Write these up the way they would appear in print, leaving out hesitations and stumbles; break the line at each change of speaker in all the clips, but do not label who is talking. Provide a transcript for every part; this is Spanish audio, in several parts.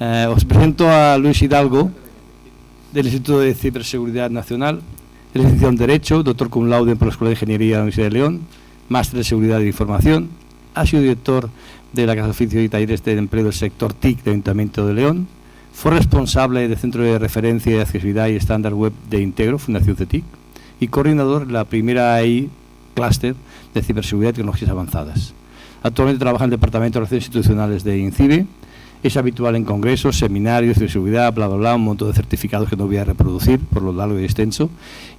Os presento a Luis Hidalgo, del Instituto de Ciberseguridad Nacional. Es licenciado en Derecho, doctor cum laude por la Escuela de Ingeniería de la Universidad de León, máster de Seguridad de Información. Ha sido director de la Casa de Oficio y Talleres de Empleo del sector TIC del Ayuntamiento de León. Fue responsable del Centro de Referencia de Accesibilidad y Estándar Web de Integro, Fundación CETIC, y coordinador de la primera AI Cluster de Ciberseguridad y Tecnologías Avanzadas. Actualmente trabaja en el Departamento de Relaciones Institucionales de INCIBE. Es habitual en congresos, seminarios de seguridad, bla, bla, bla, un montón de certificados que no voy a reproducir por lo largo y extenso.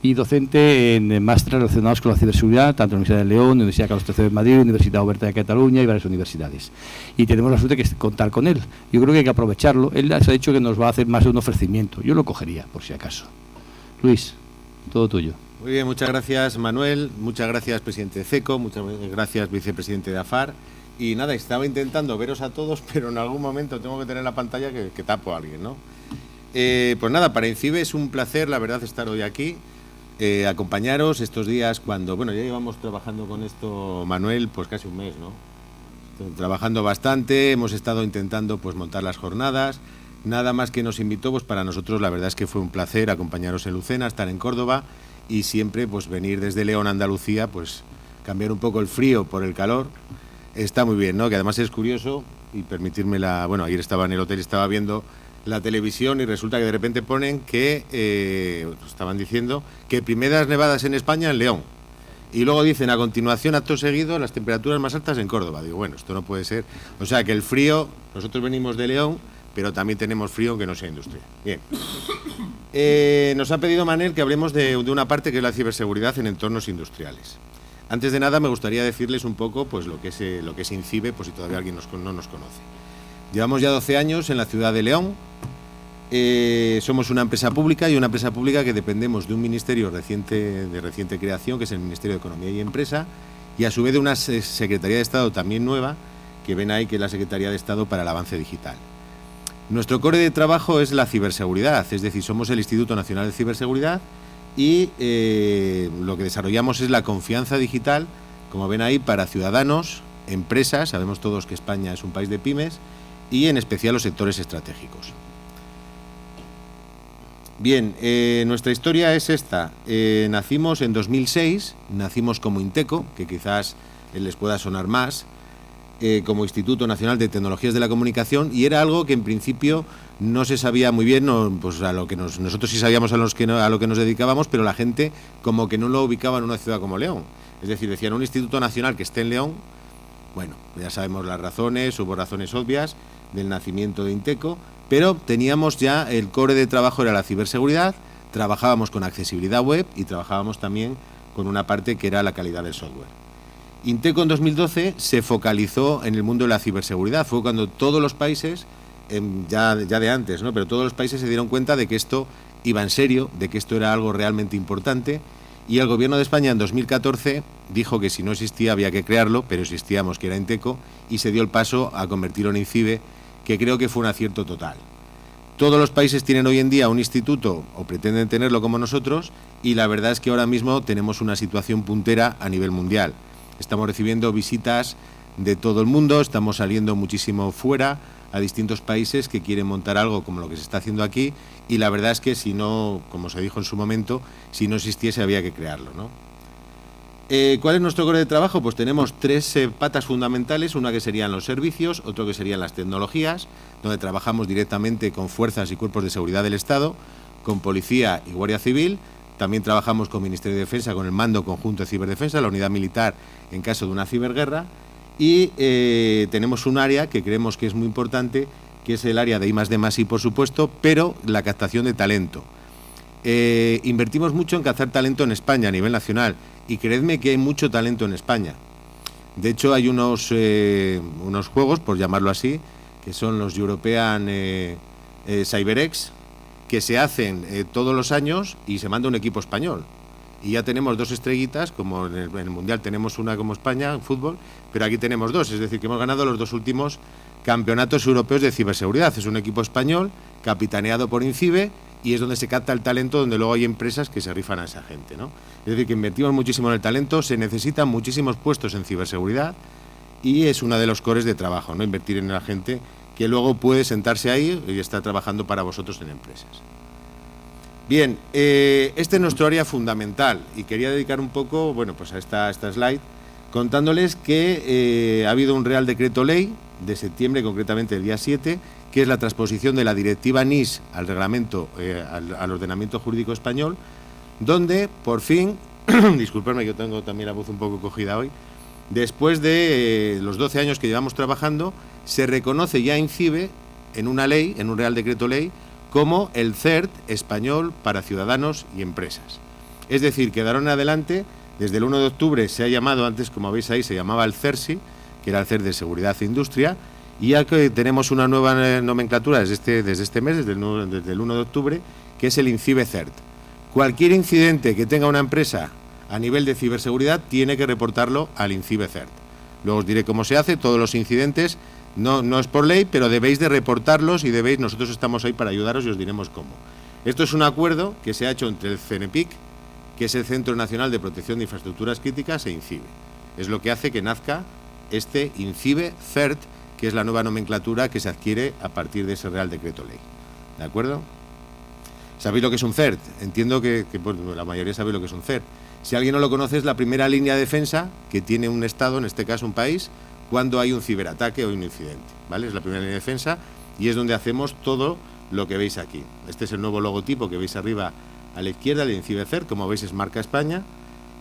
Y docente en másteres relacionados con la ciberseguridad, tanto en la Universidad de León, Universidad Carlos III de Madrid, Universidad Oberta de Cataluña y varias universidades. Y tenemos la suerte de contar con él. Yo creo que hay que aprovecharlo. Él se ha dicho que nos va a hacer más de un ofrecimiento. Yo lo cogería, por si acaso. Luis, todo tuyo.
Muy bien, muchas gracias, Manuel. Muchas gracias, presidente de CECO. Muchas gracias, vicepresidente de AFAR. Y nada, estaba intentando veros a todos, pero en algún momento tengo que tener la pantalla que tapo a alguien, ¿no? Pues nada, para INCIBE es un placer, la verdad, estar hoy aquí, acompañaros estos días cuando, bueno, ya llevamos trabajando con esto, Manuel, pues casi un mes, ¿no? Trabajando bastante, hemos estado intentando pues montar las jornadas, nada más que nos invitó, pues para nosotros la verdad es que fue un placer acompañaros en Lucena, estar en Córdoba y siempre pues venir desde León a Andalucía, pues cambiar un poco el frío por el calor. Está muy bien, ¿no? Que además es curioso, y permitirme bueno, ayer estaba en el hotel, estaba viendo la televisión y resulta que de repente ponen que, estaban diciendo, que primeras nevadas en España en León. Y luego dicen, a continuación, acto seguido, las temperaturas más altas en Córdoba. Digo, bueno, esto no puede ser. O sea, que el frío, nosotros venimos de León, pero también tenemos frío aunque no sea industria. Bien. Nos ha pedido Manel que hablemos de una parte que es la ciberseguridad en entornos industriales. Antes de nada me gustaría decirles un poco pues, lo que es INCIBE, por si todavía alguien no nos conoce. Llevamos ya 12 años en la ciudad de León. Somos una empresa pública y una empresa pública que dependemos de un ministerio de reciente creación, que es el Ministerio de Economía y Empresa, y a su vez de una Secretaría de Estado también nueva, que ven ahí, que es la Secretaría de Estado para el Avance Digital. Nuestro core de trabajo es la ciberseguridad, es decir, somos el Instituto Nacional de Ciberseguridad, y lo que desarrollamos es la confianza digital, como ven ahí, para ciudadanos, empresas, sabemos todos que España es un país de pymes, y en especial los sectores estratégicos. Bien, nuestra historia es esta. Nacimos en 2006, nacimos como Inteco, que quizás les pueda sonar más, como Instituto Nacional de Tecnologías de la Comunicación, y era algo que en principio no se sabía muy bien, pues a lo que nosotros sí sabíamos a lo que nos dedicábamos, pero la gente como que no lo ubicaba en una ciudad como León. Es decir, decían un instituto nacional que esté en León. Bueno, ya sabemos las razones, hubo razones obvias del nacimiento de Inteco, pero teníamos ya el core de trabajo era la ciberseguridad, trabajábamos con accesibilidad web y trabajábamos también con una parte que era la calidad del software. Inteco en 2012 se focalizó en el mundo de la ciberseguridad. Fue cuando todos los países, ya de antes, ¿no? Pero todos los países se dieron cuenta de que esto iba en serio, de que esto era algo realmente importante, y el Gobierno de España en 2014 dijo que si no existía había que crearlo, pero existíamos, que era Inteco, y se dio el paso a convertirlo en INCIBE, que creo que fue un acierto total. Todos los países tienen hoy en día un instituto, o pretenden tenerlo como nosotros, y la verdad es que ahora mismo tenemos una situación puntera a nivel mundial. Estamos recibiendo visitas de todo el mundo, estamos saliendo muchísimo fuera a distintos países que quieren montar algo como lo que se está haciendo aquí, y la verdad es que si no, como se dijo en su momento, si no existiese había que crearlo, ¿no? ¿Cuál es nuestro core de trabajo? Pues tenemos tres patas fundamentales, una que serían los servicios, otro que serían las tecnologías, donde trabajamos directamente con fuerzas y cuerpos de seguridad del Estado, con policía y guardia civil. También trabajamos con Ministerio de Defensa, con el Mando Conjunto de Ciberdefensa, la unidad militar en caso de una ciberguerra, y tenemos un área que creemos que es muy importante, que es el área de I+D+I, por supuesto, pero la captación de talento. Invertimos mucho en cazar talento en España a nivel nacional, y creedme que hay mucho talento en España. De hecho, hay unos juegos, por llamarlo así, que son los European CyberX, que se hacen todos los años y se manda un equipo español. Y ya tenemos 2 estrellitas, como en el Mundial tenemos una como España en fútbol, pero aquí tenemos 2, es decir, que hemos ganado los 2 últimos campeonatos europeos de ciberseguridad. Es un equipo español, capitaneado por INCIBE, y es donde se capta el talento, donde luego hay empresas que se rifan a esa gente, ¿no? Es decir, que invertimos muchísimo en el talento, se necesitan muchísimos puestos en ciberseguridad, y es uno de los cores de trabajo, ¿no? Invertir en la gente que luego puede sentarse ahí y está trabajando para vosotros en empresas. Bien, este es nuestro área fundamental y quería dedicar un poco, bueno, pues a esta slide, contándoles que ha habido un Real Decreto Ley de septiembre, concretamente el día 7, que es la transposición de la directiva NIS al reglamento, al ordenamiento jurídico español, donde por fin, disculpadme que tengo también la voz un poco cogida hoy, después de los 12 años que llevamos trabajando, se reconoce ya INCIBE en una ley, en un Real Decreto Ley, como el CERT español para ciudadanos y empresas. Es decir, que de ahora en adelante, desde el 1 de octubre se ha llamado, antes como veis ahí, se llamaba el CERSI, que era el CERT de Seguridad e Industria, y ya que tenemos una nueva nomenclatura desde este mes, desde el 1 de octubre, que es el INCIBE CERT. Cualquier incidente que tenga una empresa a nivel de ciberseguridad tiene que reportarlo al INCIBE CERT. Luego os diré cómo se hace, todos los incidentes, no es por ley, pero debéis de reportarlos y nosotros estamos ahí para ayudaros y os diremos cómo. Esto es un acuerdo que se ha hecho entre el CENEPIC, que es el Centro Nacional de Protección de Infraestructuras Críticas, e INCIBE. Es lo que hace que nazca este INCIBE CERT, que es la nueva nomenclatura que se adquiere a partir de ese Real Decreto Ley. ¿De acuerdo? ¿Sabéis lo que es un CERT? Entiendo que bueno, la mayoría sabe lo que es un CERT. Si alguien no lo conoce, es la primera línea de defensa que tiene un Estado, en este caso un país, cuando hay un ciberataque o un incidente, ¿vale? Es la primera línea de defensa y es donde hacemos todo lo que veis aquí. Este es el nuevo logotipo que veis arriba a la izquierda, el INCIBE CERT, como veis es marca España,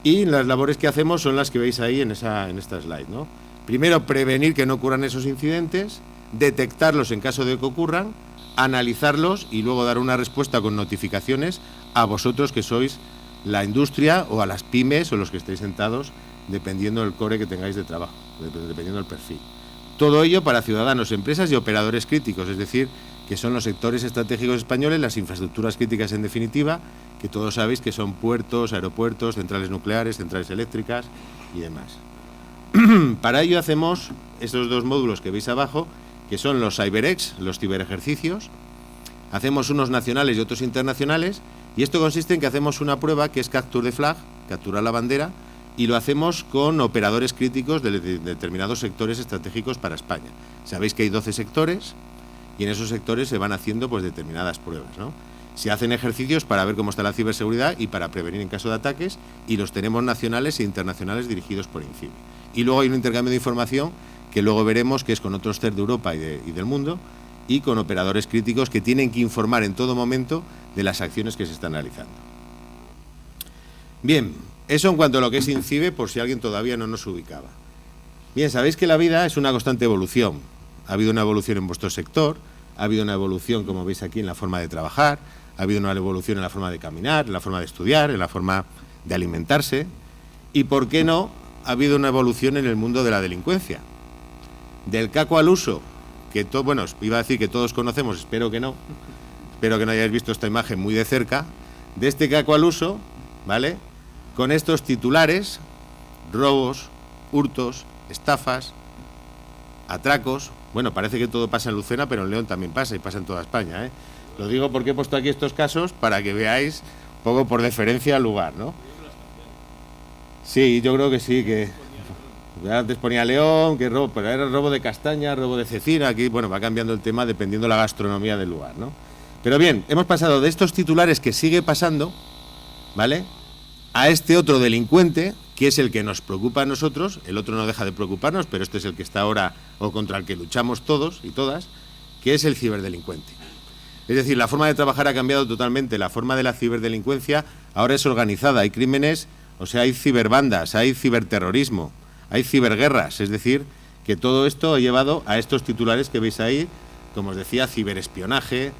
y las labores que hacemos son las que veis ahí en esta slide, ¿no? Primero, prevenir que no ocurran esos incidentes, detectarlos en caso de que ocurran, analizarlos y luego dar una respuesta con notificaciones a vosotros que sois la industria o a las pymes o los que estéis sentados, dependiendo del core que tengáis de trabajo, dependiendo del perfil. Todo ello para ciudadanos, empresas y operadores críticos, es decir, que son los sectores estratégicos españoles, las infraestructuras críticas en definitiva, que todos sabéis que son puertos, aeropuertos, centrales nucleares, centrales eléctricas y demás. Para ello hacemos estos dos módulos que veis abajo, que son los CyberEx, los ciberejercicios. Hacemos unos nacionales y otros internacionales, y esto consiste en que hacemos una prueba que es Capture the Flag, capturar la bandera, y lo hacemos con operadores críticos de determinados sectores estratégicos para España. Sabéis que hay 12 sectores, y en esos sectores se van haciendo pues determinadas pruebas, ¿no? Se hacen ejercicios para ver cómo está la ciberseguridad y para prevenir en caso de ataques, y los tenemos nacionales e internacionales dirigidos por INCIBE. Y luego hay un intercambio de información que luego veremos que es con otros CERT de Europa y del mundo, y con operadores críticos que tienen que informar en todo momento de las acciones que se están realizando. Bien, eso en cuanto a lo que es INCIBE, por si alguien todavía no nos ubicaba. Bien, sabéis que la vida es una constante evolución. Ha habido una evolución en vuestro sector, ha habido una evolución, como veis aquí, en la forma de trabajar, ha habido una evolución en la forma de caminar, en la forma de estudiar, en la forma de alimentarse, y, ¿por qué no?, ha habido una evolución en el mundo de la delincuencia. Del caco al uso, que bueno, iba a decir que todos conocemos, espero que no hayáis visto esta imagen muy de cerca, de este caco al uso, ¿vale?, con estos titulares: robos, hurtos, estafas, atracos. Bueno, parece que todo pasa en Lucena, pero en León también pasa, y pasa en toda España, ¿eh? Lo digo porque he puesto aquí estos casos para que veáis un poco por deferencia al lugar, ¿no? Sí, yo creo que sí, que antes ponía León, que robo, pero era robo de castaña, robo de cecina. Aquí, bueno, va cambiando el tema dependiendo de la gastronomía del lugar, ¿no? Pero bien, hemos pasado de estos titulares que sigue pasando, ¿vale?, a este otro delincuente, que es el que nos preocupa a nosotros. El otro no deja de preocuparnos, pero este es el que está ahora, o contra el que luchamos todos y todas, que es el ciberdelincuente. Es decir, la forma de trabajar ha cambiado totalmente. La forma de la ciberdelincuencia ahora es organizada. Hay crímenes, o sea, hay ciberbandas, hay ciberterrorismo, hay ciberguerras. Es decir, que todo esto ha llevado a estos titulares que veis ahí, como os decía, ciberespionaje,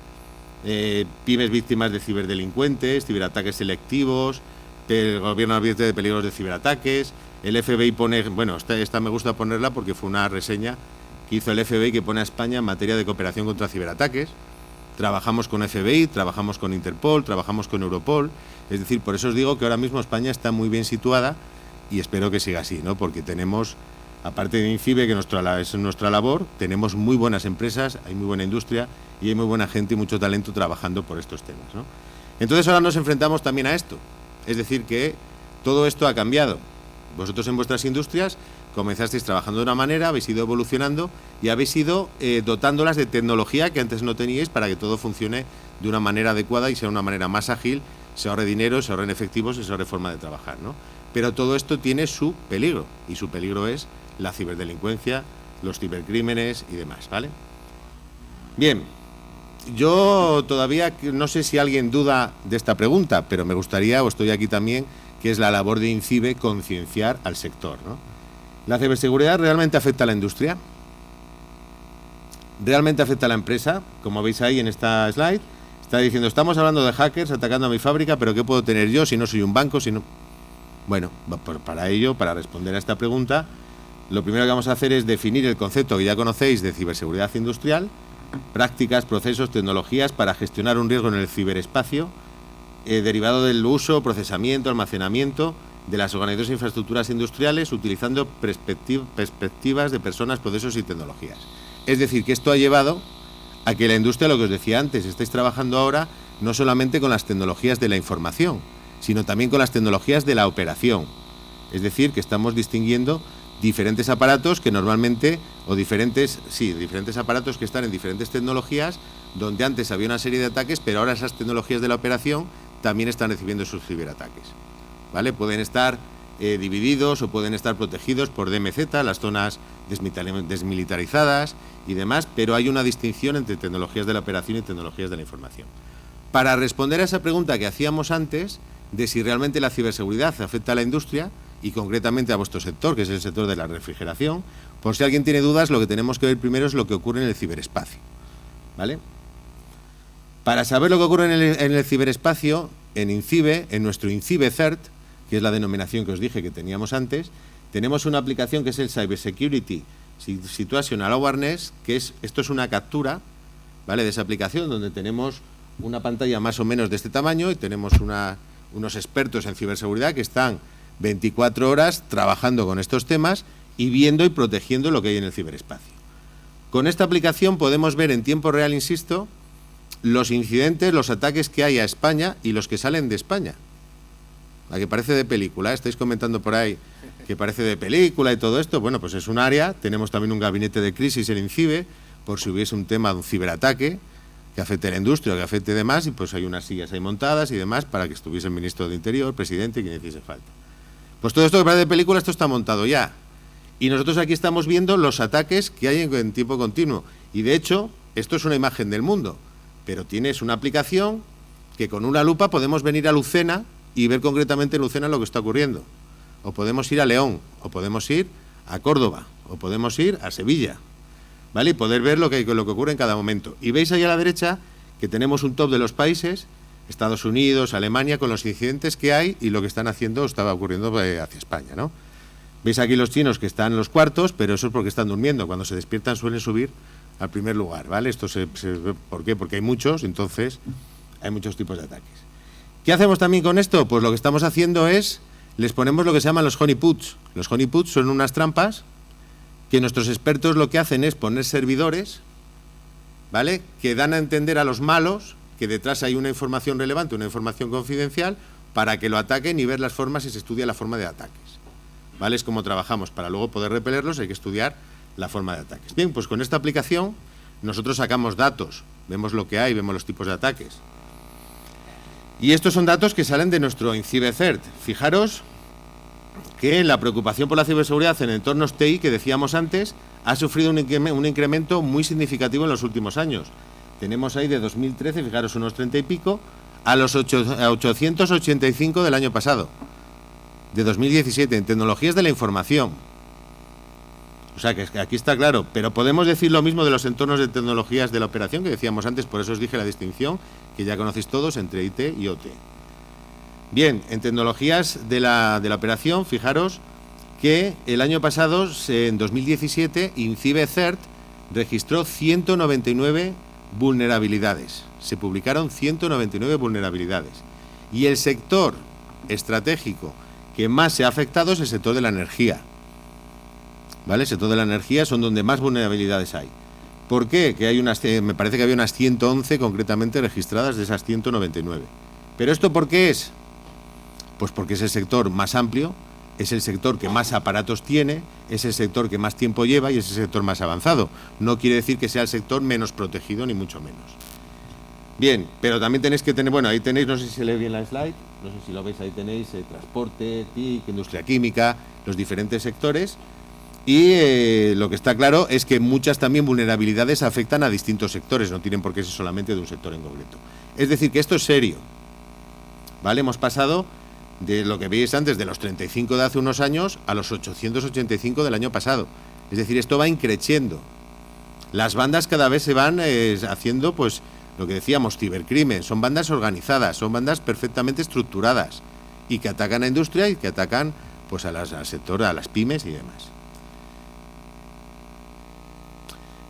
pymes víctimas de ciberdelincuentes, ciberataques selectivos, el gobierno advierte de peligros de ciberataques, el FBI pone, bueno, esta me gusta ponerla porque fue una reseña que hizo el FBI que pone a España en materia de cooperación contra ciberataques. Trabajamos con FBI, trabajamos con Interpol, trabajamos con Europol. Es decir, por eso os digo que ahora mismo España está muy bien situada, y espero que siga así, ¿no? Porque tenemos, aparte de INCIBE, que es nuestra labor, tenemos muy buenas empresas, hay muy buena industria y hay muy buena gente y mucho talento trabajando por estos temas, ¿no? Entonces ahora nos enfrentamos también a esto. Es decir, que todo esto ha cambiado. Vosotros en vuestras industrias comenzasteis trabajando de una manera, habéis ido evolucionando y habéis ido dotándolas de tecnología que antes no teníais para que todo funcione de una manera adecuada y sea una manera más ágil, se ahorre dinero, se ahorren efectivos y se ahorre forma de trabajar, ¿no? Pero todo esto tiene su peligro, y su peligro es la ciberdelincuencia, los cibercrímenes y demás, ¿vale? Bien, yo todavía no sé si alguien duda de esta pregunta, pero me gustaría, o estoy aquí también, que es la labor de INCIBE, concienciar al sector, ¿no? ¿La ciberseguridad realmente afecta a la industria? ¿Realmente afecta a la empresa? Como veis ahí en esta slide, está diciendo, estamos hablando de hackers atacando a mi fábrica, pero ¿qué puedo tener yo si no soy un banco? Si no... Bueno, para ello, para responder a esta pregunta, lo primero que vamos a hacer es definir el concepto que ya conocéis de ciberseguridad industrial, prácticas, procesos, tecnologías para gestionar un riesgo en el ciberespacio, derivado del uso, procesamiento, almacenamiento de las organizaciones e infraestructuras industriales, utilizando perspectivas de personas, procesos y tecnologías. Es decir, que esto ha llevado a que la industria, lo que os decía antes, estáis trabajando ahora no solamente con las tecnologías de la información, sino también con las tecnologías de la operación. Es decir, que estamos distinguiendo diferentes aparatos que normalmente, o diferentes aparatos que están en diferentes tecnologías, donde antes había una serie de ataques, pero ahora esas tecnologías de la operación también están recibiendo sus ciberataques, ¿vale? Pueden estar divididos o pueden estar protegidos por DMZ, las zonas desmilitarizadas y demás, pero hay una distinción entre tecnologías de la operación y tecnologías de la información. Para responder a esa pregunta que hacíamos antes, de si realmente la ciberseguridad afecta a la industria, y concretamente a vuestro sector, que es el sector de la refrigeración, por si alguien tiene dudas, lo que tenemos que ver primero es lo que ocurre en el ciberespacio, ¿vale? Para saber lo que ocurre en el ciberespacio, en INCIBE, en nuestro INCIBE CERT, que es la denominación que os dije que teníamos antes, tenemos una aplicación que es el Cybersecurity Situational Awareness, esto es una captura, ¿vale?, de esa aplicación, donde tenemos una pantalla más o menos de este tamaño y tenemos unos expertos en ciberseguridad que están 24 horas trabajando con estos temas y viendo y protegiendo lo que hay en el ciberespacio. Con esta aplicación podemos ver en tiempo real, insisto, los incidentes, los ataques que hay a España y los que salen de España. La que parece de película, estáis comentando por ahí que parece de película y todo esto. Bueno, pues es un área, tenemos también un gabinete de crisis en INCIBE, por si hubiese un tema de un ciberataque que afecte a la industria, que afecte demás, y pues hay unas sillas ahí montadas y demás para que estuviese el ministro de Interior, presidente y quien hiciese falta. Pues todo esto que parece de película, esto está montado ya. Y nosotros aquí estamos viendo los ataques que hay en tiempo continuo. Y de hecho, esto es una imagen del mundo, pero tienes una aplicación que con una lupa podemos venir a Lucena y ver concretamente en Lucena lo que está ocurriendo. O podemos ir a León, o podemos ir a Córdoba, o podemos ir a Sevilla, ¿vale? Y poder ver lo que ocurre en cada momento. Y veis ahí a la derecha que tenemos un top de los países, Estados Unidos, Alemania, con los incidentes que hay y lo que están haciendo, estaba ocurriendo hacia España, ¿no? Veis aquí los chinos que están en los cuartos, pero eso es porque están durmiendo. Cuando se despiertan suelen subir al primer lugar, ¿vale? Esto ¿por qué? Porque hay muchos, entonces hay muchos tipos de ataques. ¿Qué hacemos también con esto? Pues lo que estamos haciendo es, les ponemos lo que se llaman los honeypots. Los honeypots son unas trampas que nuestros expertos lo que hacen es poner servidores, ¿vale?, que dan a entender a los malos que detrás hay una información relevante, una información confidencial, para que lo ataquen y ver las formas y se estudia la forma de ataques, ¿vale? Es como trabajamos. Para luego poder repelerlos hay que estudiar la forma de ataques. Bien, pues con esta aplicación nosotros sacamos datos, vemos lo que hay, vemos los tipos de ataques. Y estos son datos que salen de nuestro INCIBE CERT. Fijaros que la preocupación por la ciberseguridad en entornos TI, que decíamos antes, ha sufrido un incremento muy significativo en los últimos años. Tenemos ahí de 2013, fijaros, unos 30 y pico, a los 885 del año pasado, de 2017, en tecnologías de la información. O sea, que aquí está claro, pero podemos decir lo mismo de los entornos de tecnologías de la operación que decíamos antes, por eso os dije la distinción, que ya conocéis todos, entre IT y OT. Bien, en tecnologías de la operación, fijaros que el año pasado, en 2017, INCIBE CERT registró 199 vulnerabilidades. Se publicaron 199 vulnerabilidades. Y el sector estratégico que más se ha afectado es el sector de la energía, ¿vale? El sector de la energía son donde más vulnerabilidades hay. ¿Por qué? Que hay me parece que había unas 111 concretamente registradas de esas 199. ¿Pero esto por qué es? Pues porque es el sector más amplio, es el sector que más aparatos tiene, es el sector que más tiempo lleva y es el sector más avanzado. No quiere decir que sea el sector menos protegido, ni mucho menos. Bien, pero también tenéis que tener, bueno, ahí tenéis, no sé si se lee bien la slide, no sé si lo veis, ahí tenéis transporte, TIC, industria química, los diferentes sectores. Y lo que está claro es que muchas también vulnerabilidades afectan a distintos sectores, no tienen por qué ser solamente de un sector en concreto. Es decir, que esto es serio, ¿vale? Hemos pasado de lo que veis antes, de los 35 de hace unos años a los 885 del año pasado. Es decir, esto va increciendo. Las bandas cada vez se van haciendo, pues, lo que decíamos, cibercrimen. Son bandas organizadas, son bandas perfectamente estructuradas y que atacan a industria y que atacan, pues, al sector, a las pymes y demás.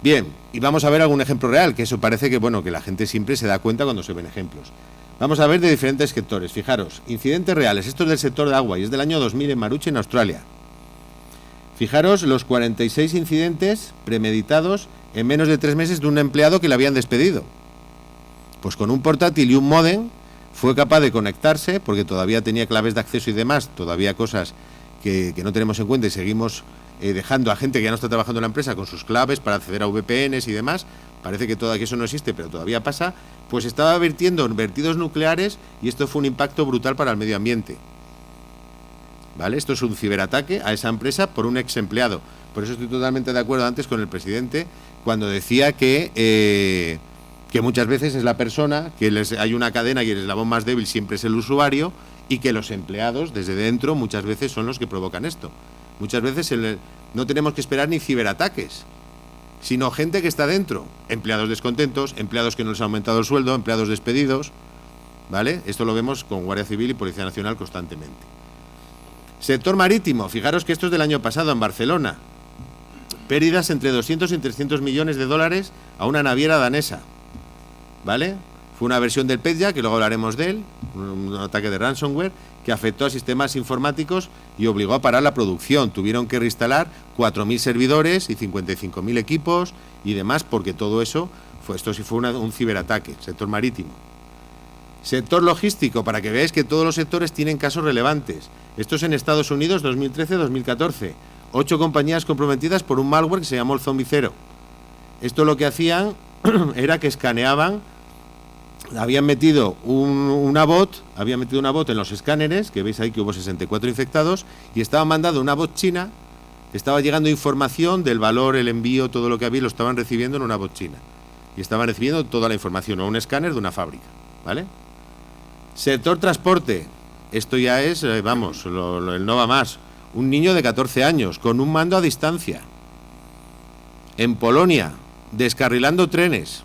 Bien, y vamos a ver algún ejemplo real, que eso parece que, bueno, que la gente siempre se da cuenta cuando se ven ejemplos. Vamos a ver de diferentes sectores. Fijaros, incidentes reales. Esto es del sector de agua y es del año 2000 en Maruche, en Australia. Fijaros los 46 incidentes premeditados en menos de 3 meses de un empleado que le habían despedido. Pues con un portátil y un módem fue capaz de conectarse, porque todavía tenía claves de acceso y demás, todavía cosas que no tenemos en cuenta y seguimos dejando a gente que ya no está trabajando en la empresa con sus claves para acceder a VPNs y demás. Parece que eso no existe, pero todavía pasa. Pues estaba vertiendo en vertidos nucleares y esto fue un impacto brutal para el medio ambiente. ¿Vale? Esto es un ciberataque a esa empresa por un ex empleado. Por eso estoy totalmente de acuerdo antes con el presidente cuando decía que muchas veces es la persona, que hay una cadena y el eslabón más débil siempre es el usuario y que los empleados desde dentro muchas veces son los que provocan esto. Muchas veces no tenemos que esperar ni ciberataques, sino gente que está dentro, empleados descontentos, empleados que no les ha aumentado el sueldo, empleados despedidos, ¿vale? Esto lo vemos con Guardia Civil y Policía Nacional constantemente. Sector marítimo, fijaros que esto es del año pasado en Barcelona. Pérdidas entre 200 y 300 millones de dólares a una naviera danesa, ¿vale? Fue una versión del Petya, que luego hablaremos de él, un ataque de ransomware, que afectó a sistemas informáticos y obligó a parar la producción. Tuvieron que reinstalar 4.000 servidores y 55.000 equipos y demás, porque todo eso, esto sí fue un ciberataque. Sector marítimo. Sector logístico, para que veáis que todos los sectores tienen casos relevantes. Esto es en Estados Unidos, 2013-2014. 8 compañías comprometidas por un malware que se llamó el Zombie Zero. Esto lo que hacían era que escaneaban. Habían metido una bot en los escáneres, que veis ahí que hubo 64 infectados, y estaban mandando una bot china, estaba llegando información del valor, el envío, todo lo que había, lo estaban recibiendo en una bot china. Y estaban recibiendo toda la información, o un escáner de una fábrica, ¿vale? Sector transporte, esto ya es, vamos, el no va más. Un niño de 14 años, con un mando a distancia. En Polonia, descarrilando trenes,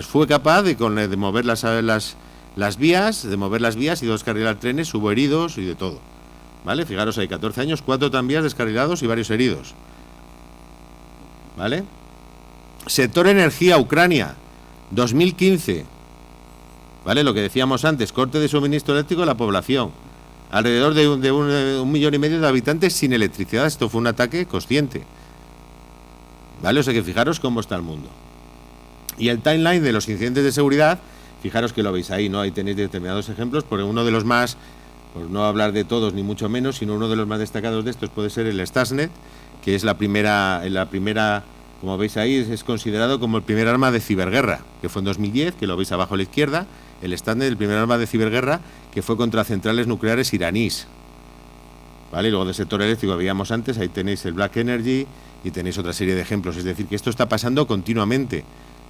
fue capaz de mover las vías, y descarrilar trenes, hubo heridos y de todo, ¿vale? Fijaros, hay 14 años, 4 tranvías descarrilados y varios heridos, ¿vale? Sector energía, Ucrania, 2015, ¿vale? Lo que decíamos antes, corte de suministro eléctrico a la población, alrededor de 1,5 millones de habitantes sin electricidad. Esto fue un ataque consciente, ¿vale? O sea que fijaros cómo está el mundo. Y el timeline de los incidentes de seguridad, fijaros que lo veis ahí, ¿no? Ahí tenéis determinados ejemplos, porque uno de los más, por no hablar de todos ni mucho menos, sino uno de los más destacados de estos puede ser el Stuxnet, que es la primera, como veis ahí, es considerado como el primer arma de ciberguerra, que fue en 2010, que lo veis abajo a la izquierda, el Stuxnet, el primer arma de ciberguerra, que fue contra centrales nucleares iraníes, ¿vale? Y luego del sector eléctrico veíamos antes, ahí tenéis el Black Energy y tenéis otra serie de ejemplos, es decir, que esto está pasando continuamente.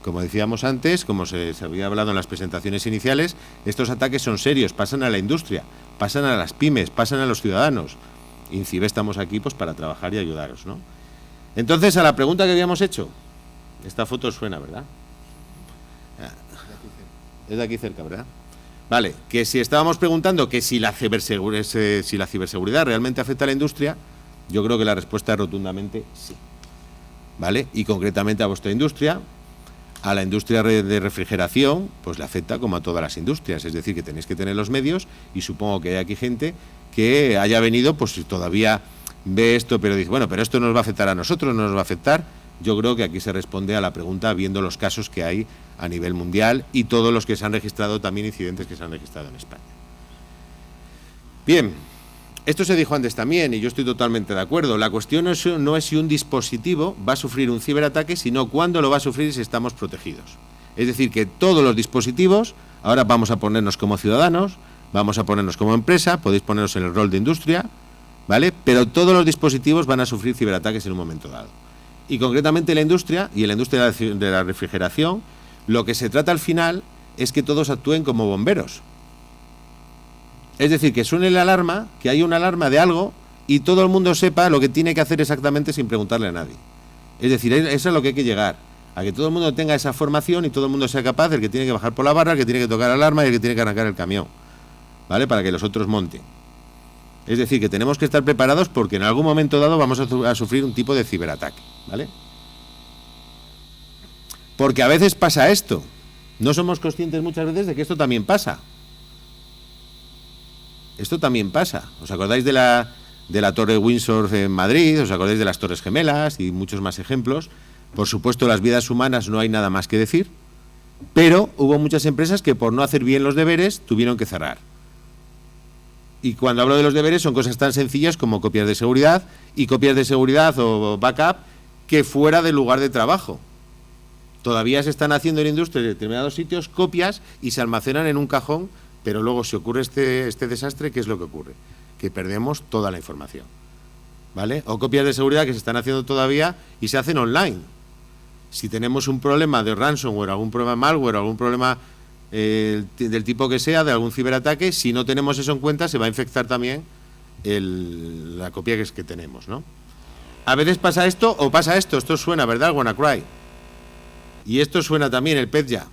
Como decíamos antes, como se había hablado en las presentaciones iniciales, estos ataques son serios, pasan a la industria, pasan a las pymes, pasan a los ciudadanos. Y en CIBE estamos aquí pues para trabajar y ayudaros, ¿no? Entonces, a la pregunta que habíamos hecho, esta foto os suena, ¿verdad? Es de aquí cerca, ¿verdad? Vale, que si estábamos preguntando que si la ciberseguridad realmente afecta a la industria, yo creo que la respuesta es rotundamente sí, ¿vale? Y concretamente a vuestra industria. A la industria de refrigeración, pues le afecta como a todas las industrias, es decir, que tenéis que tener los medios, y supongo que hay aquí gente que haya venido, pues todavía ve esto, pero dice, bueno, pero esto nos va a afectar a nosotros, no nos va a afectar. Yo creo que aquí se responde a la pregunta viendo los casos que hay a nivel mundial y todos los que se han registrado, también incidentes que se han registrado en España. Bien, esto se dijo antes también y yo estoy totalmente de acuerdo. La cuestión no es si un dispositivo va a sufrir un ciberataque, sino cuándo lo va a sufrir si estamos protegidos. Es decir, que todos los dispositivos, ahora vamos a ponernos como ciudadanos, vamos a ponernos como empresa, podéis poneros en el rol de industria, ¿vale? Pero todos los dispositivos van a sufrir ciberataques en un momento dado. Y concretamente la industria, y en la industria de la refrigeración, lo que se trata al final es que todos actúen como bomberos. Es decir, que suene la alarma, que hay una alarma de algo y todo el mundo sepa lo que tiene que hacer exactamente sin preguntarle a nadie. Es decir, eso es a lo que hay que llegar, a que todo el mundo tenga esa formación y todo el mundo sea capaz, el que tiene que bajar por la barra, el que tiene que tocar la alarma y el que tiene que arrancar el camión, ¿vale? Para que los otros monten. Es decir, que tenemos que estar preparados porque en algún momento dado vamos a sufrir un tipo de ciberataque, ¿vale? Porque a veces pasa esto. No somos conscientes muchas veces de que esto también pasa. Esto también pasa. ¿Os acordáis de la Torre Windsor en Madrid? ¿Os acordáis de las Torres Gemelas? Y muchos más ejemplos. Por supuesto, las vidas humanas no hay nada más que decir, pero hubo muchas empresas que por no hacer bien los deberes tuvieron que cerrar. Y cuando hablo de los deberes son cosas tan sencillas como copias de seguridad y copias de seguridad o backup que fuera del lugar de trabajo. Todavía se están haciendo en industria en determinados sitios copias y se almacenan en un cajón. Pero luego, si ocurre este desastre, ¿qué es lo que ocurre? Que perdemos toda la información, ¿vale? O copias de seguridad que se están haciendo todavía y se hacen online. Si tenemos un problema de ransomware, algún problema de malware, algún problema del tipo que sea, de algún ciberataque, si no tenemos eso en cuenta, se va a infectar también la copia que tenemos, ¿no? A veces pasa esto o pasa esto. Esto suena, ¿verdad? El WannaCry. Y esto suena también, el Petya.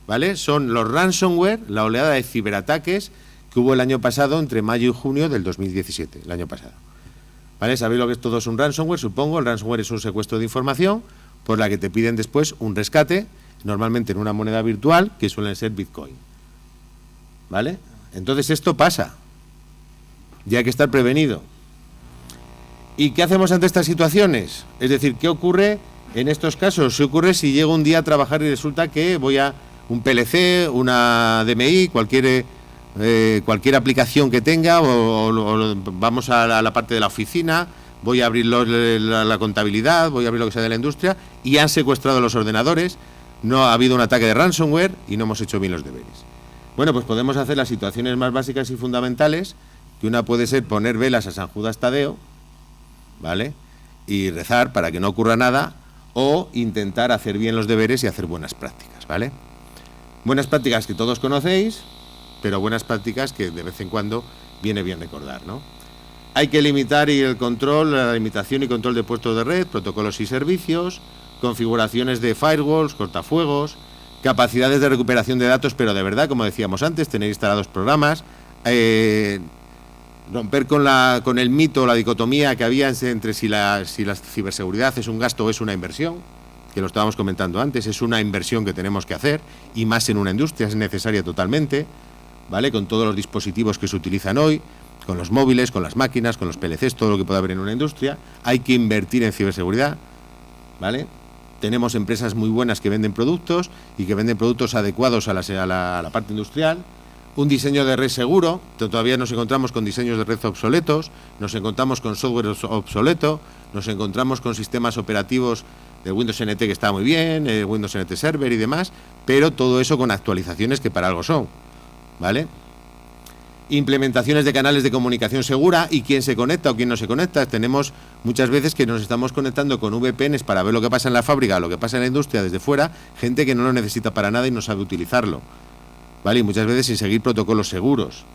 ¿Vale? Son los ransomware, la oleada de ciberataques que hubo el año pasado, entre mayo y junio del 2017, el año pasado. ¿Vale? ¿Sabéis lo que es todo es un ransomware? Supongo, el ransomware es un secuestro de información por la que te piden después un rescate, normalmente en una moneda virtual, que suelen ser Bitcoin. ¿Vale? Entonces esto pasa. Y hay que estar prevenido. ¿Y qué hacemos ante estas situaciones? Es decir, ¿qué ocurre en estos casos? ¿Qué ocurre si llego un día a trabajar y resulta que voy a un PLC, una DMI, cualquier aplicación que tenga, o vamos a la parte de la oficina, voy a abrir la contabilidad, voy a abrir lo que sea de la industria, y han secuestrado los ordenadores, no ha habido un ataque de ransomware y no hemos hecho bien los deberes? Bueno, pues podemos hacer las situaciones más básicas y fundamentales, que una puede ser poner velas a San Judas Tadeo, ¿vale? Y rezar para que no ocurra nada, o intentar hacer bien los deberes y hacer buenas prácticas, ¿vale? Buenas prácticas que todos conocéis, pero buenas prácticas que de vez en cuando viene bien recordar, ¿no? Hay que limitar el control, la limitación y control de puestos de red, protocolos y servicios, configuraciones de firewalls, cortafuegos, capacidades de recuperación de datos, pero de verdad, como decíamos antes, tener instalados programas, romper con el mito, la dicotomía que había entre si la ciberseguridad es un gasto o es una inversión, que lo estábamos comentando antes. Es una inversión que tenemos que hacer, y más en una industria, es necesaria totalmente, ¿vale? Con todos los dispositivos que se utilizan hoy, con los móviles, con las máquinas, con los PLCs, todo lo que pueda haber en una industria, hay que invertir en ciberseguridad, ¿vale? Tenemos empresas muy buenas que venden productos y que venden productos adecuados a la parte industrial. Un diseño de red seguro, todavía nos encontramos con diseños de red obsoletos, nos encontramos con software obsoleto, nos encontramos con sistemas operativos de Windows NT que está muy bien, Windows NT Server y demás, pero todo eso con actualizaciones que para algo son, ¿vale? Implementaciones de canales de comunicación segura y quién se conecta o quién no se conecta. Tenemos muchas veces que nos estamos conectando con VPNs para ver lo que pasa en la fábrica, lo que pasa en la industria desde fuera, gente que no lo necesita para nada y no sabe utilizarlo, ¿vale? Y muchas veces sin seguir protocolos seguros.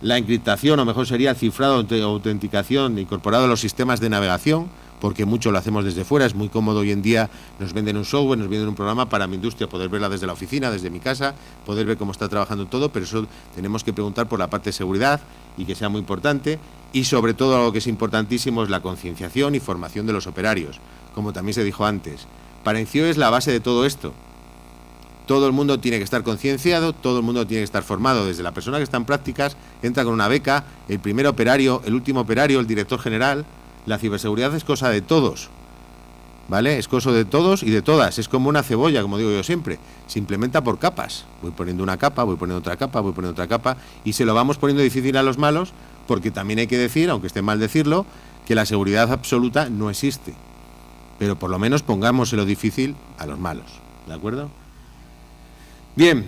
La encriptación, o mejor sería el cifrado o autenticación incorporado a los sistemas de navegación, porque mucho lo hacemos desde fuera. Es muy cómodo hoy en día, nos venden un software, nos venden un programa para mi industria, poder verla desde la oficina, desde mi casa, poder ver cómo está trabajando todo, pero eso tenemos que preguntar por la parte de seguridad y que sea muy importante. Y sobre todo, algo que es importantísimo es la concienciación y formación de los operarios, como también se dijo antes. Parencio es la base de todo esto. Todo el mundo tiene que estar concienciado, todo el mundo tiene que estar formado, desde la persona que está en prácticas, entra con una beca, el primer operario, el último operario, el director general. La ciberseguridad es cosa de todos, ¿vale? Es cosa de todos y de todas. Es como una cebolla, como digo yo siempre. Se implementa por capas. Voy poniendo una capa, voy poniendo otra capa, voy poniendo otra capa, y se lo vamos poniendo difícil a los malos, porque también hay que decir, aunque esté mal decirlo, que la seguridad absoluta no existe. Pero por lo menos pongámoselo difícil a los malos, ¿de acuerdo? Bien,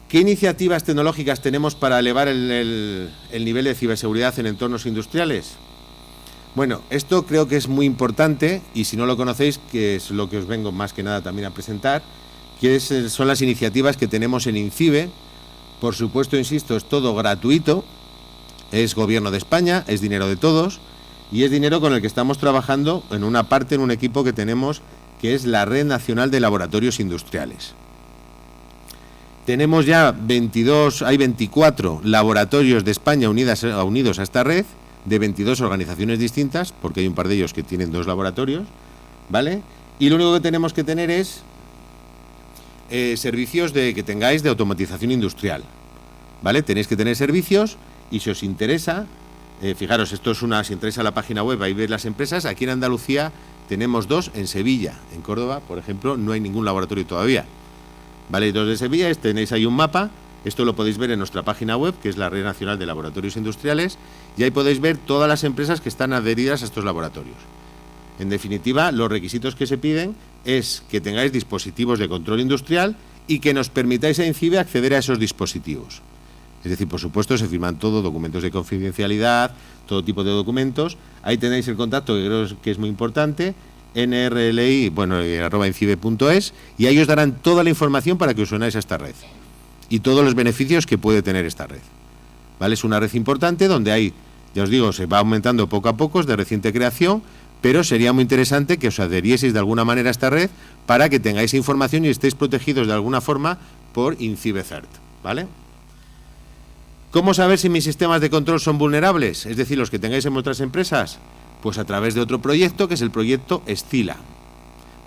¿qué iniciativas tecnológicas tenemos para elevar el nivel de ciberseguridad en entornos industriales? Bueno, esto creo que es muy importante, y si no lo conocéis, que es lo que os vengo más que nada también a presentar, son las iniciativas que tenemos en INCIBE. Por supuesto, insisto, es todo gratuito, es Gobierno de España, es dinero de todos, y es dinero con el que estamos trabajando en una parte, en un equipo que tenemos, que es la Red Nacional de Laboratorios Industriales. Tenemos ya 24 laboratorios de España unidos a esta red, de 22 organizaciones distintas, porque hay un par de ellos que tienen 2 laboratorios, ¿vale? Y lo único que tenemos que tener es servicios que tengáis de automatización industrial, ¿vale? Tenéis que tener servicios, y si os interesa, fijaros, esto es si entráis a la página web, ahí veis las empresas. Aquí en Andalucía tenemos 2, en Sevilla. En Córdoba, por ejemplo, no hay ningún laboratorio todavía, ¿vale? 2 de Sevilla, tenéis ahí un mapa. Esto lo podéis ver en nuestra página web, que es la Red Nacional de Laboratorios Industriales, y ahí podéis ver todas las empresas que están adheridas a estos laboratorios. En definitiva, los requisitos que se piden es que tengáis dispositivos de control industrial y que nos permitáis a INCIBE acceder a esos dispositivos. Es decir, por supuesto, se firman todo, documentos de confidencialidad, todo tipo de documentos. Ahí tenéis el contacto, que creo que es muy importante, nrli, @incibe.es, y ahí os darán toda la información para que os unáis a esta red y todos los beneficios que puede tener esta red, ¿vale? Es una red importante donde hay, ya os digo, se va aumentando poco a poco, es de reciente creación, pero sería muy interesante que os adherieseis de alguna manera a esta red para que tengáis información y estéis protegidos de alguna forma por INCIBE CERT, ¿vale? ¿Cómo saber si mis sistemas de control son vulnerables? Es decir, los que tengáis en vuestras empresas. Pues a través de otro proyecto, que es el proyecto Estila,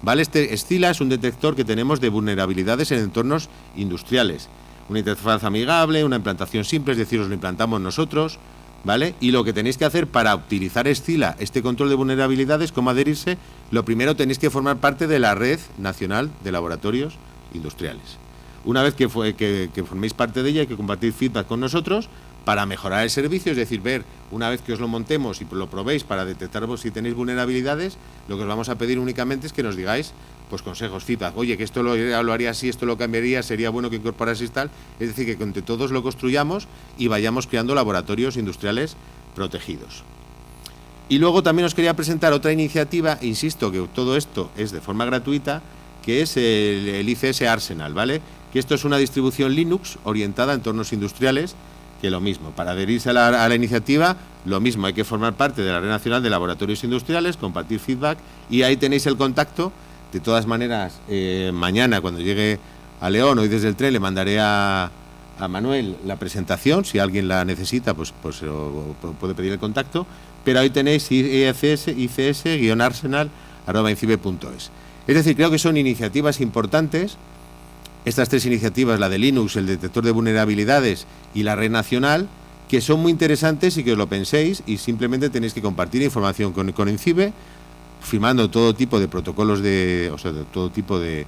¿vale? Este Estila es un detector que tenemos de vulnerabilidades en entornos industriales. Una interfaz amigable, una implantación simple, es decir, os lo implantamos nosotros, ¿vale? Y lo que tenéis que hacer para utilizar Estila, este control de vulnerabilidades, cómo adherirse, lo primero tenéis que formar parte de la Red Nacional de Laboratorios Industriales. Una vez que forméis parte de ella, hay que compartir feedback con nosotros para mejorar el servicio, es decir, ver, una vez que os lo montemos y lo probéis para detectar si tenéis vulnerabilidades, lo que os vamos a pedir únicamente es que nos digáis pues consejos, feedback. Oye, que esto lo haría así, esto lo cambiaría, sería bueno que incorporaseis tal. Es decir, que entre todos lo construyamos y vayamos creando laboratorios industriales protegidos. Y luego también os quería presentar otra iniciativa, insisto que todo esto es de forma gratuita, que es el ICS Arsenal, ¿vale? Que esto es una distribución Linux orientada a entornos industriales, que lo mismo, para adherirse a la iniciativa, lo mismo, hay que formar parte de la Red Nacional de Laboratorios Industriales, compartir feedback, y ahí tenéis el contacto. De todas maneras, mañana cuando llegue a León, hoy desde el tren, le mandaré a Manuel la presentación, si alguien la necesita, pues puede pedir el contacto, pero ahí tenéis ics-arsenal@incibe.es. Es decir, creo que son iniciativas importantes. Estas 3 iniciativas, la de Linux, el detector de vulnerabilidades y la red nacional, que son muy interesantes y que os lo penséis, y simplemente tenéis que compartir información con INCIBE, firmando todo tipo de protocolos de todo tipo de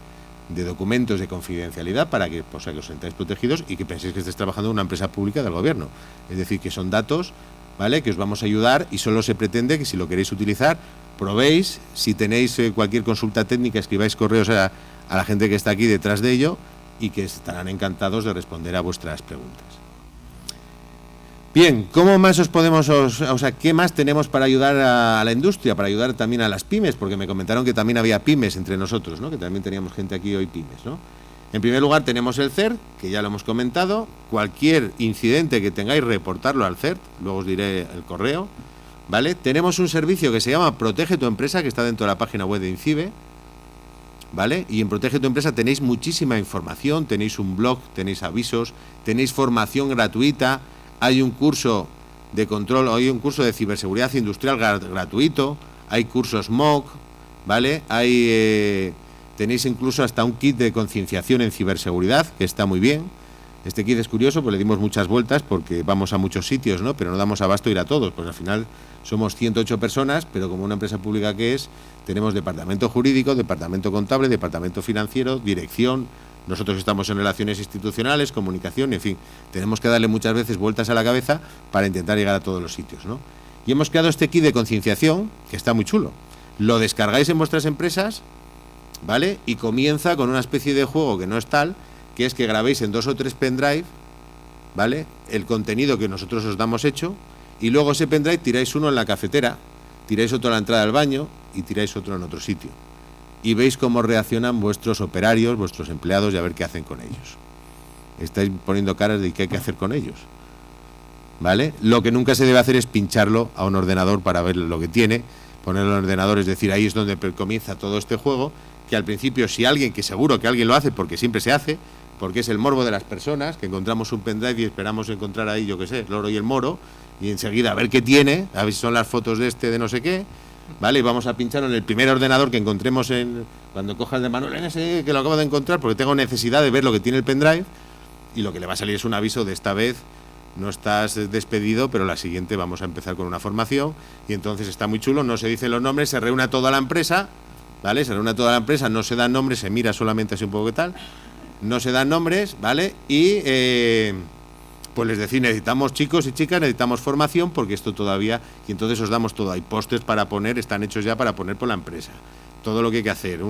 documentos de confidencialidad para que, que os sentáis protegidos y que penséis que estáis trabajando en una empresa pública del gobierno. Es decir, que son datos, ¿vale?, que os vamos a ayudar, y solo se pretende que si lo queréis utilizar, probéis. Si tenéis cualquier consulta técnica, escribáis correos a la gente que está aquí detrás de ello, y que estarán encantados de responder a vuestras preguntas. Bien, ¿cómo más qué más tenemos para ayudar a la industria, para ayudar también a las pymes? Porque me comentaron que también había pymes entre nosotros, ¿no? Que también teníamos gente aquí hoy pymes, ¿no? En primer lugar tenemos el CERT, que ya lo hemos comentado. Cualquier incidente que tengáis, reportarlo al CERT, luego os diré el correo, ¿vale? Tenemos un servicio que se llama Protege tu Empresa, que está dentro de la página web de INCIBE, ¿vale? Y en Protege tu Empresa tenéis muchísima información, tenéis un blog, tenéis avisos, tenéis formación gratuita, hay un curso de control, hay un curso de ciberseguridad industrial gratuito, hay cursos MOOC, ¿vale? Tenéis incluso hasta un kit de concienciación en ciberseguridad, que está muy bien, Este kit es curioso, pues le dimos muchas vueltas porque vamos a muchos sitios, ¿no? Pero no damos abasto a ir a todos, pues al final somos 108 personas, pero como una empresa pública que es, tenemos departamento jurídico, departamento contable, departamento financiero, dirección, nosotros estamos en relaciones institucionales, comunicación, en fin, tenemos que darle muchas veces vueltas a la cabeza para intentar llegar a todos los sitios, ¿no? Y hemos creado este kit de concienciación, que está muy chulo. Lo descargáis en vuestras empresas, ¿vale? Y comienza con una especie de juego que no es tal, que es que grabéis en 2 o 3 pendrive, ¿vale? El contenido que nosotros os damos hecho, y luego ese pendrive tiráis uno en la cafetera, tiráis otro a la entrada del baño y tiráis otro en otro sitio. Y veis cómo reaccionan vuestros operarios, vuestros empleados, y a ver qué hacen con ellos. Estáis poniendo caras de qué hay que hacer con ellos, ¿vale? Lo que nunca se debe hacer es pincharlo a un ordenador para ver lo que tiene, ponerlo en el ordenador, es decir, ahí es donde comienza todo este juego, que al principio, si alguien, que seguro que alguien lo hace, porque siempre se hace, porque es el morbo de las personas, que encontramos un pendrive y esperamos encontrar ahí, yo qué sé, el oro y el moro, y enseguida a ver qué tiene, a ver si son las fotos de este de no sé qué, ¿vale? Y vamos a pincharlo en el primer ordenador que encontremos cuando coja el de Manuel, en ese que lo acabo de encontrar, porque tengo necesidad de ver lo que tiene el pendrive, y lo que le va a salir es un aviso de esta vez no estás despedido, pero la siguiente vamos a empezar con una formación, y entonces está muy chulo, no se dicen los nombres, se reúne toda la empresa, ¿vale? Se reúne toda la empresa, no se dan nombres, se mira solamente así un poco que tal, no se dan nombres, ¿vale? Y pues les decís, necesitamos chicos y chicas, necesitamos formación, porque esto todavía, y entonces os damos todo, hay pósters para poner, están hechos ya para poner por la empresa, todo lo que hay que hacer,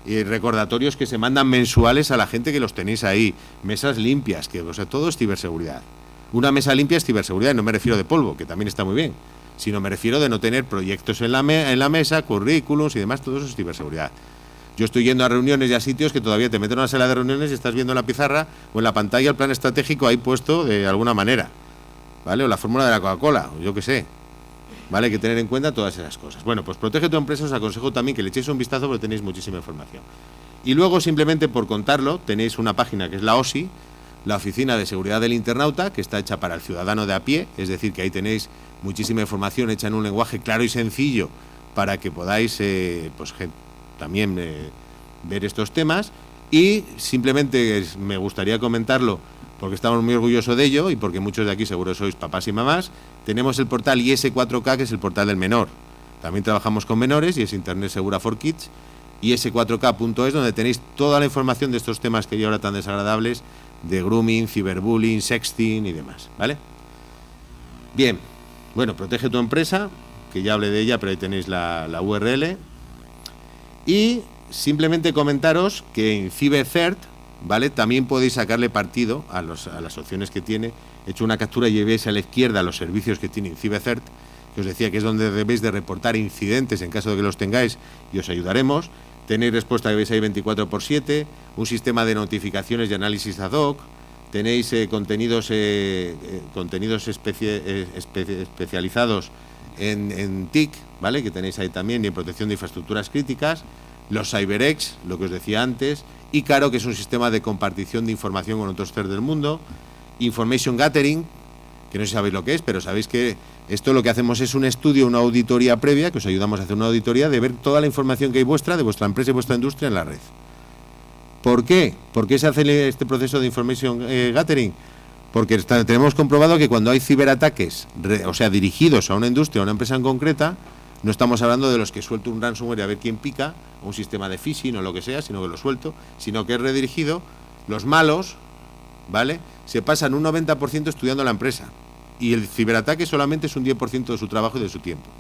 y recordatorios que se mandan mensuales a la gente que los tenéis ahí, mesas limpias, que, o sea, todo es ciberseguridad. Una mesa limpia es ciberseguridad, y no me refiero de polvo, que también está muy bien, sino me refiero de no tener proyectos en la mesa, currículums y demás, todo eso es ciberseguridad. Yo estoy yendo a reuniones y a sitios que todavía te meten en una sala de reuniones y estás viendo en la pizarra o en la pantalla el plan estratégico ahí puesto de alguna manera, ¿vale? O la fórmula de la Coca-Cola, o yo qué sé, ¿vale? Hay que tener en cuenta todas esas cosas. Bueno, pues Protege tu Empresa, os aconsejo también que le echéis un vistazo porque tenéis muchísima información. Y luego, simplemente por contarlo, tenéis una página que es la OSI, la Oficina de Seguridad del Internauta, que está hecha para el ciudadano de a pie, es decir, que ahí tenéis muchísima información hecha en un lenguaje claro y sencillo para que podáis también ver estos temas. Y simplemente me gustaría comentarlo porque estamos muy orgullosos de ello y porque muchos de aquí seguro sois papás y mamás. Tenemos el portal IS4K, que es el portal del menor. También trabajamos con menores y es Internet Segura for Kids. IS4K.es, donde tenéis toda la información de estos temas que hay ahora tan desagradables, de grooming, ciberbullying, sexting y demás, ¿vale? Bien, bueno, Protege tu Empresa, que ya hablé de ella, pero ahí tenéis la URL. Y simplemente comentaros que en CiberCert, ¿vale? También podéis sacarle partido a las opciones que tiene. He hecho una captura y veis a la izquierda los servicios que tiene CiberCert, que os decía que es donde debéis de reportar incidentes en caso de que los tengáis y os ayudaremos. Tenéis respuesta que veis ahí 24/7, un sistema de notificaciones y análisis ad hoc, tenéis contenidos especializados en TIC, ¿vale? Que tenéis ahí también, y en protección de infraestructuras críticas, los CyberX, lo que os decía antes, y Caro, que es un sistema de compartición de información con otros CERT del mundo, Information Gathering, que no sé si sabéis lo que es, pero sabéis que esto lo que hacemos es un estudio, una auditoría previa, que os ayudamos a hacer una auditoría de ver toda la información que hay de vuestra empresa y vuestra industria en la red. ¿Por qué? ¿Por qué se hace este proceso de Information Gathering? Porque tenemos comprobado que cuando hay ciberataques, o sea, dirigidos a una industria o a una empresa en concreta, no estamos hablando de los que suelto un ransomware y a ver quién pica, o un sistema de phishing o lo que sea, sino que lo suelto, sino que es redirigido. Los malos, ¿vale?, se pasan un 90% estudiando la empresa, y el ciberataque solamente es un 10% de su trabajo y de su tiempo.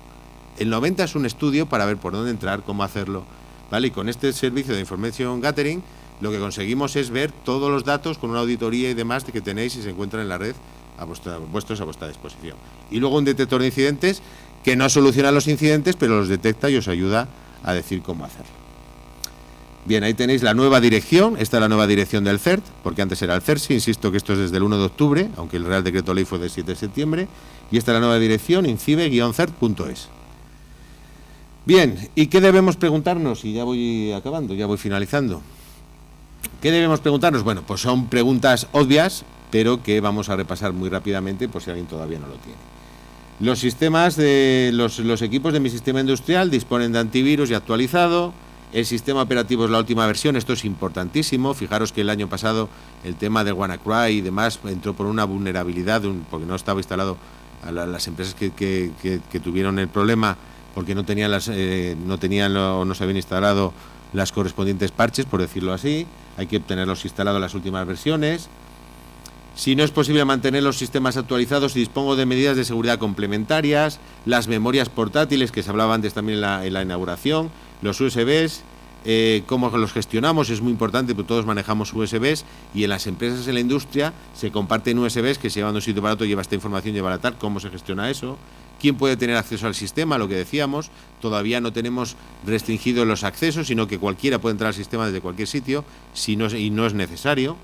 El 90% es un estudio para ver por dónde entrar, cómo hacerlo, ¿vale? Y con este servicio de Information Gathering, lo que conseguimos es ver todos los datos con una auditoría y demás que tenéis y se encuentran en la red a vuestra disposición. Y luego un detector de incidentes que no soluciona los incidentes, pero los detecta y os ayuda a decir cómo hacerlo. Bien, ahí tenéis la nueva dirección. Esta es la nueva dirección del CERT, porque antes era el CERSI. Insisto que esto es desde el 1 de octubre, aunque el Real Decreto Ley fue del 7 de septiembre. Y esta es la nueva dirección, incibe-cert.es. Bien, ¿y qué debemos preguntarnos? Y ya voy acabando, ya voy finalizando. ¿Qué debemos preguntarnos? Bueno, pues son preguntas obvias, pero que vamos a repasar muy rápidamente por si alguien todavía no lo tiene. Los sistemas de los equipos de mi sistema industrial disponen de antivirus y actualizado. El sistema operativo es la última versión, esto es importantísimo. Fijaros que el año pasado el tema de WannaCry y demás entró por una vulnerabilidad, porque no estaba instalado a las empresas que tuvieron el problema, porque no tenían no se habían instalado las correspondientes parches, por decirlo así. Hay que tenerlos instalados en las últimas versiones. Si no es posible mantener los sistemas actualizados, dispongo de medidas de seguridad complementarias, las memorias portátiles, que se hablaba antes también en la inauguración, los USBs, cómo los gestionamos, es muy importante, porque todos manejamos USBs, y en las empresas, en la industria, se comparten USBs que se llevan de un sitio para otro, lleva esta información, lleva la tal, cómo se gestiona eso, quién puede tener acceso al sistema, lo que decíamos, todavía no tenemos restringidos los accesos, sino que cualquiera puede entrar al sistema desde cualquier sitio, y no es necesario.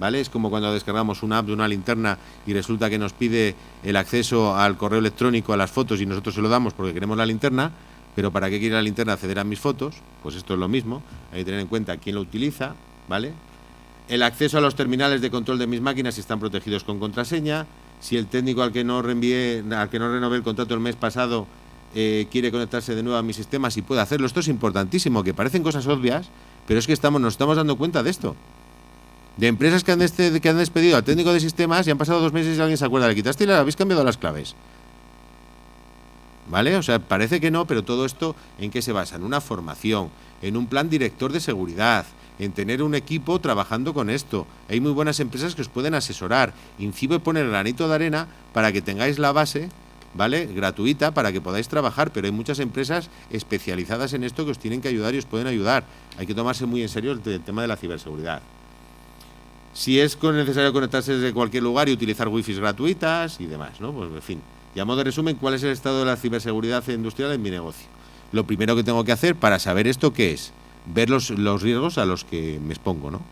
¿Vale? Es como cuando descargamos una app de una linterna y resulta que nos pide el acceso al correo electrónico, a las fotos, y nosotros se lo damos porque queremos la linterna, pero ¿para qué quiere la linterna acceder a mis fotos? Pues esto es lo mismo, hay que tener en cuenta quién lo utiliza, ¿vale? El acceso a los terminales de control de mis máquinas están protegidos con contraseña. Si el técnico al que no renové el contrato el mes pasado quiere conectarse de nuevo a mi sistema, si puede hacerlo. Esto es importantísimo, que parecen cosas obvias, pero es que nos estamos dando cuenta de esto. De empresas que han despedido al técnico de sistemas y han pasado 2 meses y alguien se acuerda, le quitaste y le habéis cambiado las claves. ¿Vale? O sea, parece que no, pero todo esto, ¿en qué se basa? En una formación, en un plan director de seguridad, en tener un equipo trabajando con esto. Hay muy buenas empresas que os pueden asesorar. INCIBE pone el granito de arena para que tengáis la base, ¿vale? Gratuita, para que podáis trabajar, pero hay muchas empresas especializadas en esto que os tienen que ayudar y os pueden ayudar. Hay que tomarse muy en serio el tema de la ciberseguridad. Si es necesario conectarse desde cualquier lugar y utilizar wifi gratuitas y demás, ¿no? Pues en fin, y a modo de resumen, ¿cuál es el estado de la ciberseguridad industrial en mi negocio? Lo primero que tengo que hacer para saber esto, ¿qué es? Ver los riesgos a los que me expongo, ¿no?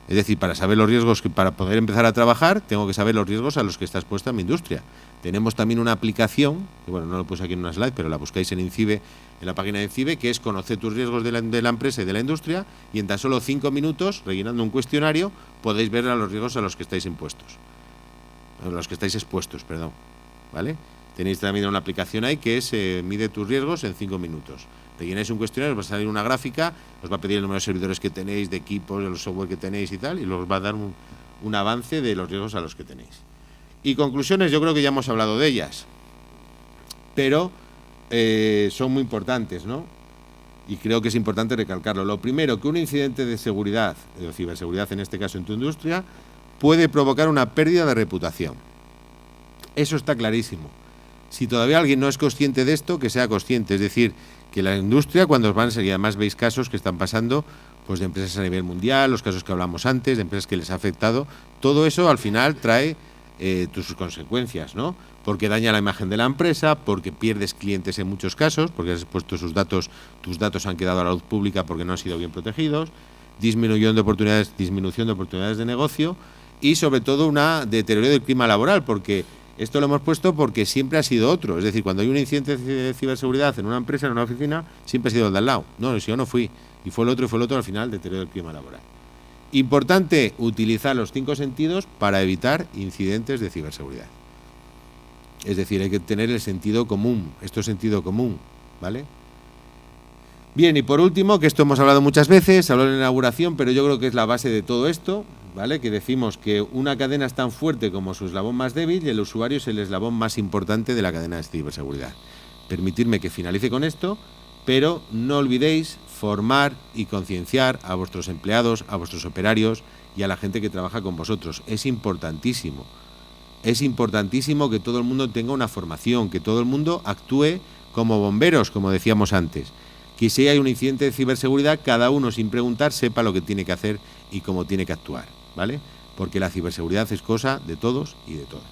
Es decir, para saber los riesgos, para poder empezar a trabajar, tengo que saber los riesgos a los que está expuesta mi industria. Tenemos también una aplicación, que bueno, no lo puse aquí en una slide, pero la buscáis en INCIBE, en la página de INCIBE, que es conocer tus riesgos de la empresa y de la industria, y en tan solo 5 minutos, rellenando un cuestionario, podéis ver los riesgos a los que estáis expuestos, perdón, ¿vale? Tenéis también una aplicación ahí que es mide tus riesgos en 5 minutos. Rellenáis un cuestionario, os va a salir una gráfica, os va a pedir el número de servidores que tenéis, de equipos, de los software que tenéis y tal, y os va a dar un avance de los riesgos a los que tenéis. Y conclusiones, yo creo que ya hemos hablado de ellas, pero son muy importantes, ¿no? Y creo que es importante recalcarlo. Lo primero, que un incidente de seguridad, de ciberseguridad en este caso en tu industria, puede provocar una pérdida de reputación. Eso está clarísimo. Si todavía alguien no es consciente de esto, que sea consciente. Es decir, que la industria, cuando os van a seguir, además veis casos que están pasando, pues de empresas a nivel mundial, los casos que hablamos antes, de empresas que les ha afectado, todo eso al final trae sus consecuencias, ¿no? Porque daña la imagen de la empresa, porque pierdes clientes en muchos casos, porque has expuesto tus datos han quedado a la luz pública porque no han sido bien protegidos, disminución de oportunidades de negocio y sobre todo una deterioro del clima laboral, porque esto lo hemos puesto porque siempre ha sido otro. Es decir, cuando hay un incidente de ciberseguridad en una empresa, en una oficina, siempre ha sido el de al lado. No, si yo no fui, y fue el otro, al final deterioro del clima laboral. Importante utilizar los 5 sentidos para evitar incidentes de ciberseguridad. Es decir, hay que tener el sentido común. Esto es sentido común, ¿vale? Bien, y por último, que esto hemos hablado muchas veces, habló en la inauguración, pero yo creo que es la base de todo esto, ¿vale? Que decimos que una cadena es tan fuerte como su eslabón más débil y el usuario es el eslabón más importante de la cadena de ciberseguridad. Permitidme que finalice con esto, pero no olvidéis formar y concienciar a vuestros empleados, a vuestros operarios y a la gente que trabaja con vosotros. Es importantísimo. Es importantísimo que todo el mundo tenga una formación, que todo el mundo actúe como bomberos, como decíamos antes. Que si hay un incidente de ciberseguridad, cada uno sin preguntar sepa lo que tiene que hacer y cómo tiene que actuar, ¿vale? Porque la ciberseguridad es cosa de todos y de todas.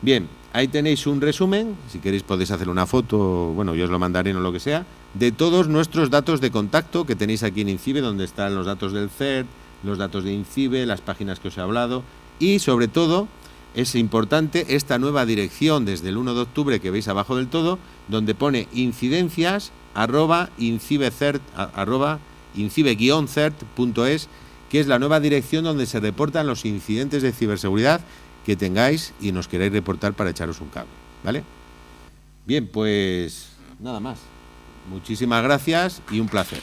Bien, ahí tenéis un resumen, si queréis podéis hacer una foto, bueno, yo os lo mandaré o lo que sea, de todos nuestros datos de contacto que tenéis aquí en INCIBE, donde están los datos del CERT, los datos de INCIBE, las páginas que os he hablado, y sobre todo es importante esta nueva dirección desde el 1 de octubre que veis abajo del todo, donde pone incidencias @incibe-cert.es, que es la nueva dirección donde se reportan los incidentes de ciberseguridad que tengáis y nos queráis reportar para echaros un cable, ¿vale? Bien, pues nada más. Muchísimas gracias y un placer.